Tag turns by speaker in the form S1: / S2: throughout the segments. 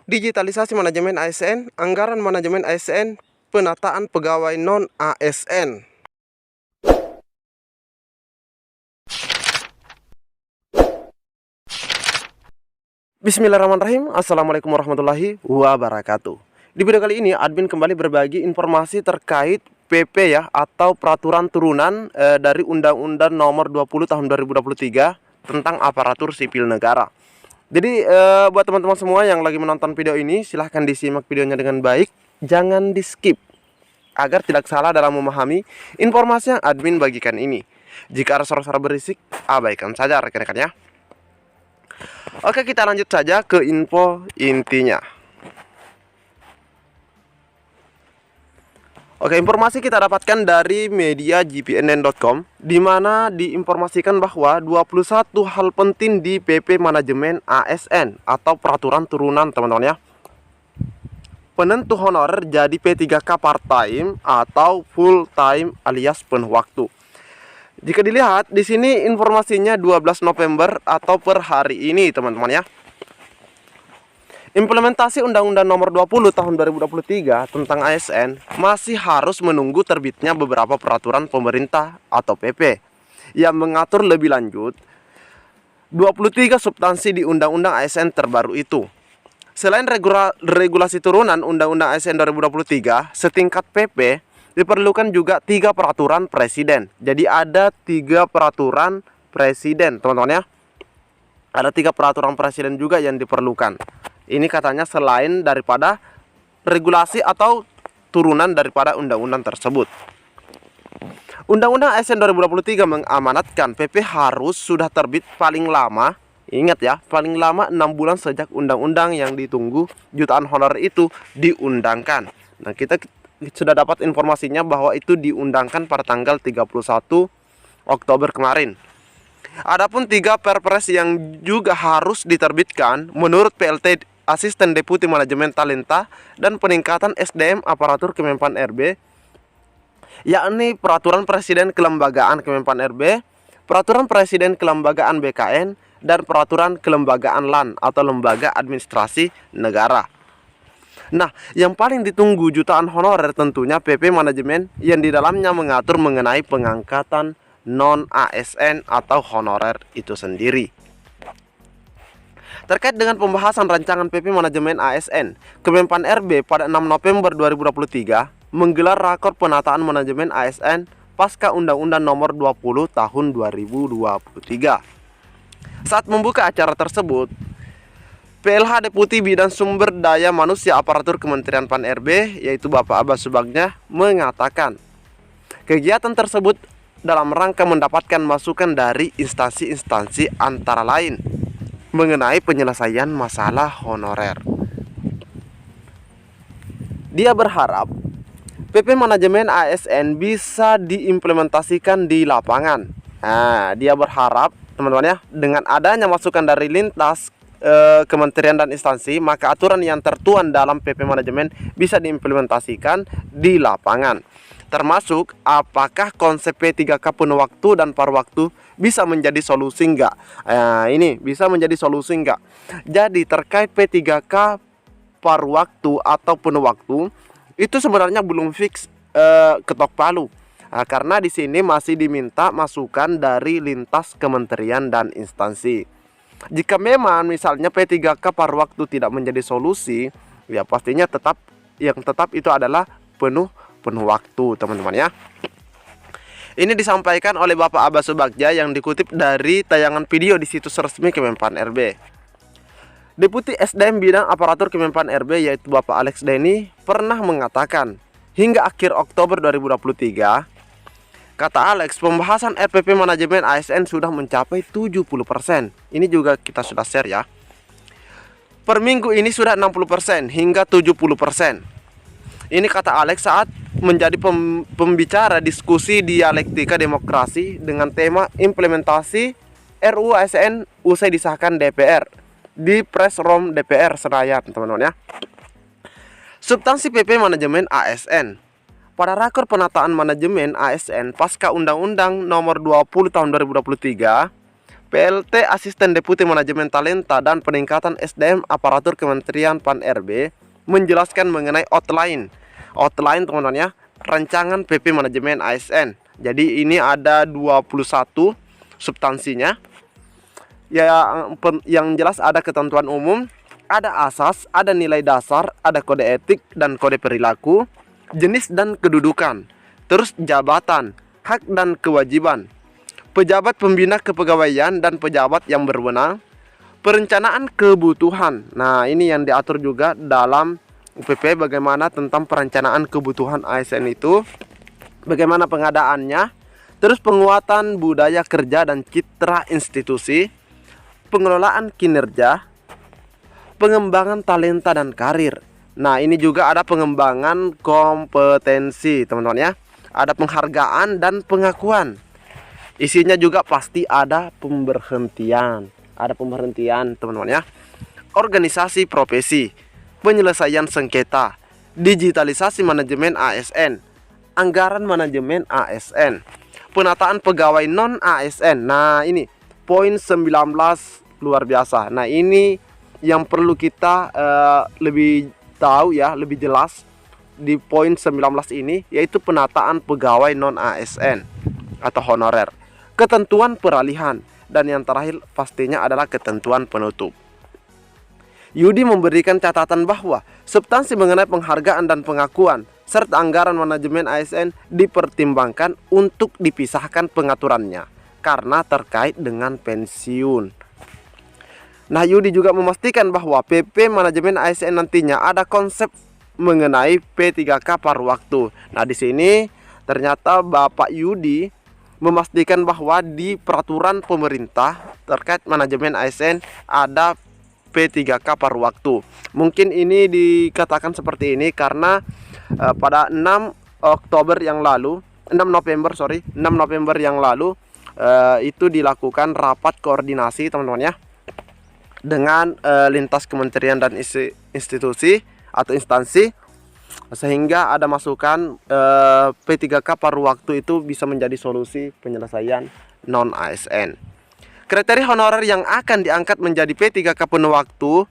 S1: digitalisasi manajemen ASN, anggaran manajemen ASN, penataan pegawai non-ASN. Bismillahirrahmanirrahim. Assalamualaikum warahmatullahi wabarakatuh. Di video kali ini admin kembali berbagi informasi terkait PP ya, atau peraturan turunan dari Undang-Undang Nomor 20 Tahun 2023 tentang aparatur sipil negara. Jadi buat teman-teman semua yang lagi menonton video ini, silahkan disimak videonya dengan baik, jangan di skip agar tidak salah dalam memahami informasi yang admin bagikan ini. Jika ada suara-suara berisik, abaikan saja rekan-rekan ya. Oke, kita lanjut saja ke info intinya. Oke, informasi kita dapatkan dari media gpnn.com, di mana diinformasikan bahwa 21 hal penting di PP Manajemen ASN atau peraturan turunan, teman-teman ya. Penentu honorer jadi P3K part-time atau full-time alias penuh waktu. Jika dilihat di sini informasinya 12 November atau per hari ini, teman-teman ya. Implementasi Undang-Undang Nomor 20 Tahun 2023 tentang ASN masih harus menunggu terbitnya beberapa peraturan pemerintah atau PP yang mengatur lebih lanjut 23 substansi di Undang-Undang ASN terbaru itu. Selain regulasi turunan Undang-Undang ASN 2023 setingkat PP, diperlukan juga 3 peraturan presiden. Jadi ada 3 peraturan presiden, teman-teman ya. Ada 3 peraturan presiden juga yang diperlukan. Ini katanya selain daripada regulasi atau turunan daripada undang-undang tersebut. Undang-Undang ASN 2023 mengamanatkan PP harus sudah terbit paling lama, ingat ya, paling lama 6 bulan sejak undang-undang yang ditunggu jutaan honorer itu diundangkan. Nah, kita sudah dapat informasinya bahwa itu diundangkan pada tanggal 31 Oktober kemarin. Adapun 3 perpres yang juga harus diterbitkan menurut PLT Asisten Deputi Manajemen Talenta dan Peningkatan SDM Aparatur Kemenpan RB, yakni Peraturan Presiden Kelembagaan Kemenpan RB, Peraturan Presiden Kelembagaan BKN, dan Peraturan Kelembagaan LAN atau Lembaga Administrasi Negara. Nah, yang paling ditunggu jutaan honorer tentunya PP Manajemen yang di dalamnya mengatur mengenai pengangkatan non-ASN atau honorer itu sendiri. Terkait dengan pembahasan rancangan PP Manajemen ASN, Kemenpan RB pada 6 November 2023 menggelar rakor penataan manajemen ASN pasca Undang-Undang Nomor 20 Tahun 2023. Saat membuka acara tersebut, PLH Deputi Bidang Sumber Daya Manusia Aparatur Kementerian Pan RB, yaitu Bapak Abbas Subagnya, mengatakan kegiatan tersebut dalam rangka mendapatkan masukan dari instansi-instansi antara lain mengenai penyelesaian masalah honorer. Dia berharap PP Manajemen ASN bisa diimplementasikan di lapangan. Nah, dia berharap, teman-teman ya, dengan adanya masukan dari lintas kementerian dan instansi, maka aturan yang tertuang dalam PP Manajemen bisa diimplementasikan di lapangan. Termasuk apakah konsep P3K penuh waktu dan paruh waktu bisa menjadi solusi enggak? Ini bisa menjadi solusi enggak? Jadi terkait P3K paruh waktu atau penuh waktu itu sebenarnya belum fix ketok palu. Karena di sini masih diminta masukan dari lintas kementerian dan instansi. Jika memang misalnya P3K paruh waktu tidak menjadi solusi, ya pastinya tetap itu adalah penuh waktu, teman-teman ya. Ini disampaikan oleh Bapak Abbas Subagja yang dikutip dari tayangan video di situs resmi Kemenpan RB. Deputi SDM Bidang Aparatur Kemenpan RB yaitu Bapak Alex Denny pernah mengatakan hingga akhir Oktober 2023, kata Alex, pembahasan RPP Manajemen ASN sudah mencapai 70%. Ini juga kita sudah share ya. Per minggu ini sudah 60% hingga 70%. Ini kata Alex saat menjadi pembicara diskusi dialektika demokrasi dengan tema implementasi RUU ASN usai disahkan DPR di Press Room DPR Senayan, teman-teman ya. Substansi PP Manajemen ASN. Pada rakor penataan manajemen ASN pasca Undang-Undang Nomor 20 Tahun 2023, PLT Asisten Deputi Manajemen Talenta dan Peningkatan SDM Aparatur Kementerian Pan-RB menjelaskan mengenai outline. Outline teman-teman ya, rancangan PP Manajemen ASN. Jadi ini ada 21 substansinya. Yang jelas ada ketentuan umum, ada asas, ada nilai dasar, ada kode etik dan kode perilaku, jenis dan kedudukan, terus jabatan, hak dan kewajiban, pejabat pembina kepegawaian dan pejabat yang berwenang, perencanaan kebutuhan. Nah, ini yang diatur juga dalam UPP bagaimana tentang perencanaan kebutuhan ASN itu, bagaimana pengadaannya, terus penguatan budaya kerja dan citra institusi, pengelolaan kinerja, pengembangan talenta dan karir. Nah, ini juga ada pengembangan kompetensi, teman-teman ya. Ada penghargaan dan pengakuan. Isinya juga pasti ada pemberhentian. Ada pemberhentian, teman-teman ya. Organisasi profesi, penyelesaian sengketa, digitalisasi manajemen ASN, anggaran manajemen ASN, penataan pegawai non ASN. Nah, ini poin 19 luar biasa. Nah, ini yang perlu kita lebih tahu ya, lebih jelas di poin 19 ini, yaitu penataan pegawai non ASN atau honorer, ketentuan peralihan, dan yang terakhir pastinya adalah ketentuan penutup. Yudi memberikan catatan bahwa substansi mengenai penghargaan dan pengakuan serta anggaran manajemen ASN dipertimbangkan untuk dipisahkan pengaturannya karena terkait dengan pensiun. Nah, Yudi juga memastikan bahwa PP manajemen ASN nantinya ada konsep mengenai P3K paruh waktu. Nah, di sini ternyata Bapak Yudi memastikan bahwa di peraturan pemerintah terkait manajemen ASN ada P3K paruh waktu. Mungkin ini dikatakan seperti ini karena pada 6 November yang lalu itu dilakukan rapat koordinasi, teman-teman ya, dengan lintas kementerian dan institusi atau instansi, sehingga ada masukan P3K paruh waktu itu bisa menjadi solusi penyelesaian non ASN. Kriteria honorer yang akan diangkat menjadi P3K penuh waktu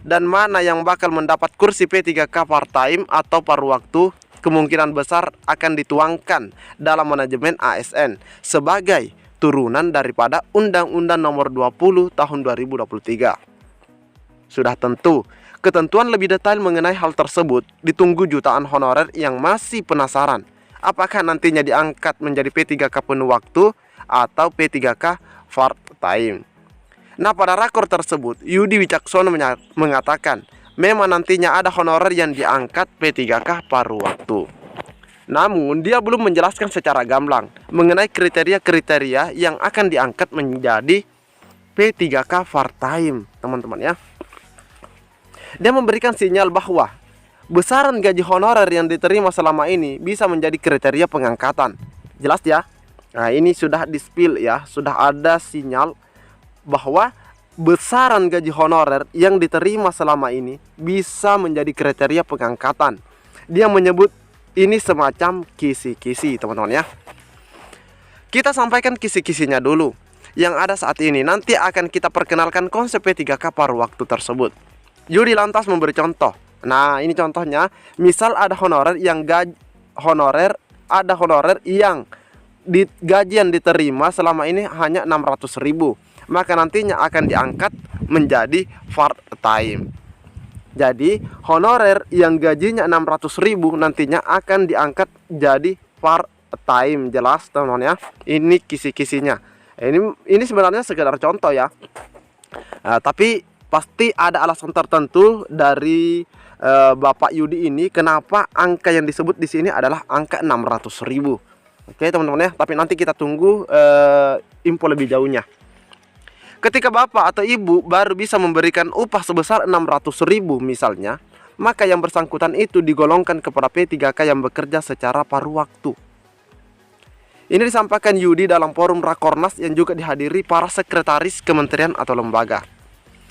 S1: dan mana yang bakal mendapat kursi P3K part-time atau paruh waktu kemungkinan besar akan dituangkan dalam manajemen ASN sebagai turunan daripada Undang-Undang Nomor 20 Tahun 2023. Sudah tentu ketentuan lebih detail mengenai hal tersebut ditunggu jutaan honorer yang masih penasaran apakah nantinya diangkat menjadi P3K penuh waktu atau P3K part-time. Nah, pada rakor tersebut Yudi Wicaksono mengatakan memang nantinya ada honorer yang diangkat P3K paruh waktu. Namun dia belum menjelaskan secara gamblang mengenai kriteria-kriteria yang akan diangkat menjadi P3K part-time, teman-teman ya. Dia memberikan sinyal bahwa besaran gaji honorer yang diterima selama ini bisa menjadi kriteria pengangkatan. Jelas ya? Nah, ini sudah di-spill ya, sudah ada sinyal bahwa besaran gaji honorer yang diterima selama ini bisa menjadi kriteria pengangkatan. Dia menyebut ini semacam kisi-kisi, teman-teman ya. Kita sampaikan kisi-kisinya dulu. Yang ada saat ini, nanti akan kita perkenalkan konsep P3K paruh waktu tersebut. Yudi lantas memberi contoh. Nah, ini contohnya, misal ada honorer yang honorer yang gaji yang diterima selama ini hanya 600.000, maka nantinya akan diangkat menjadi part-time. Jadi honorer yang gajinya 600.000 nantinya akan diangkat jadi part-time. Jelas, teman-teman ya. Ini kisi-kisinya. Ini sebenarnya sekedar contoh ya. Tapi pasti ada alasan tertentu dari Bapak Yudi ini kenapa angka yang disebut di sini adalah angka 600.000. Oke, teman-teman ya. Tapi nanti kita tunggu info lebih jauhnya. Ketika bapak atau ibu baru bisa memberikan upah sebesar 600.000 misalnya, maka yang bersangkutan itu digolongkan kepada P3K yang bekerja secara paruh waktu. Ini disampaikan Yudi dalam forum Rakornas yang juga dihadiri para sekretaris kementerian atau lembaga.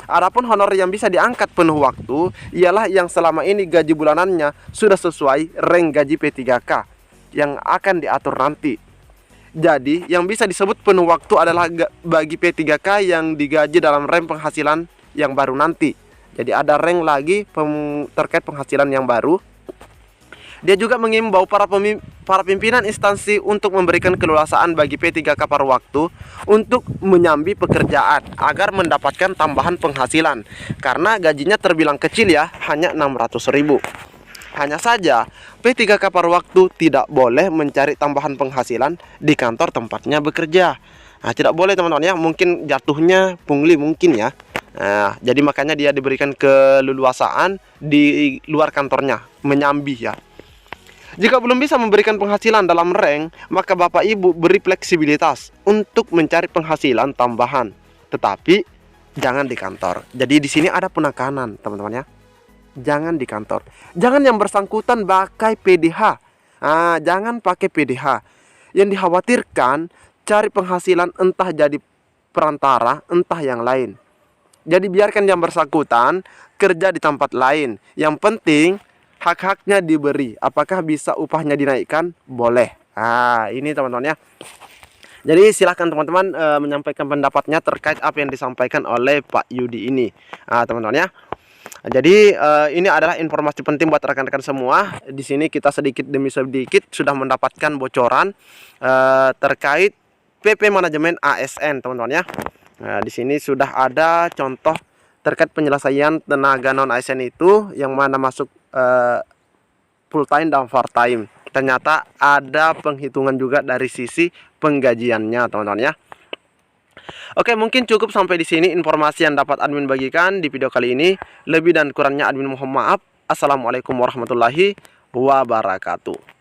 S1: Adapun honor yang bisa diangkat penuh waktu ialah yang selama ini gaji bulanannya sudah sesuai rank gaji P3K yang akan diatur nanti. Jadi yang bisa disebut penuh waktu adalah bagi P3K yang digaji dalam rang penghasilan yang baru nanti. Jadi ada rang lagi terkait penghasilan yang baru. Dia juga mengimbau para pimpinan instansi untuk memberikan keleluasaan bagi P3K paruh waktu untuk menyambi pekerjaan agar mendapatkan tambahan penghasilan. Karena gajinya terbilang kecil ya, hanya 600.000. Hanya saja P3K paruh waktu tidak boleh mencari tambahan penghasilan di kantor tempatnya bekerja. Nah, tidak boleh teman-teman ya, mungkin jatuhnya pungli mungkin ya. Nah, jadi makanya dia diberikan keleluasaan di luar kantornya, menyambi ya. Jika belum bisa memberikan penghasilan dalam rang, maka Bapak Ibu beri fleksibilitas untuk mencari penghasilan tambahan, tetapi jangan di kantor. Jadi di sini ada penekanan, teman-teman ya. Jangan di kantor. Jangan yang bersangkutan pakai PDH. Jangan pakai PDH. Yang dikhawatirkan cari penghasilan entah jadi perantara, entah yang lain. Jadi biarkan yang bersangkutan kerja di tempat lain. Yang penting hak-haknya diberi. Apakah bisa upahnya dinaikkan? Boleh. Ini teman-teman ya. Jadi silahkan teman-teman menyampaikan pendapatnya terkait apa yang disampaikan oleh Pak Yudi ini, teman-teman ya. Jadi ini adalah informasi penting buat rekan-rekan semua. Di sini kita sedikit demi sedikit sudah mendapatkan bocoran terkait PP Manajemen ASN, teman-teman ya. Di sini sudah ada contoh terkait penyelesaian tenaga non ASN itu yang mana masuk full time dan part time. Ternyata ada penghitungan juga dari sisi penggajiannya, teman-teman ya. Oke, mungkin cukup sampai di sini informasi yang dapat admin bagikan di video kali ini. Lebih dan kurangnya admin mohon maaf. Assalamualaikum warahmatullahi wabarakatuh.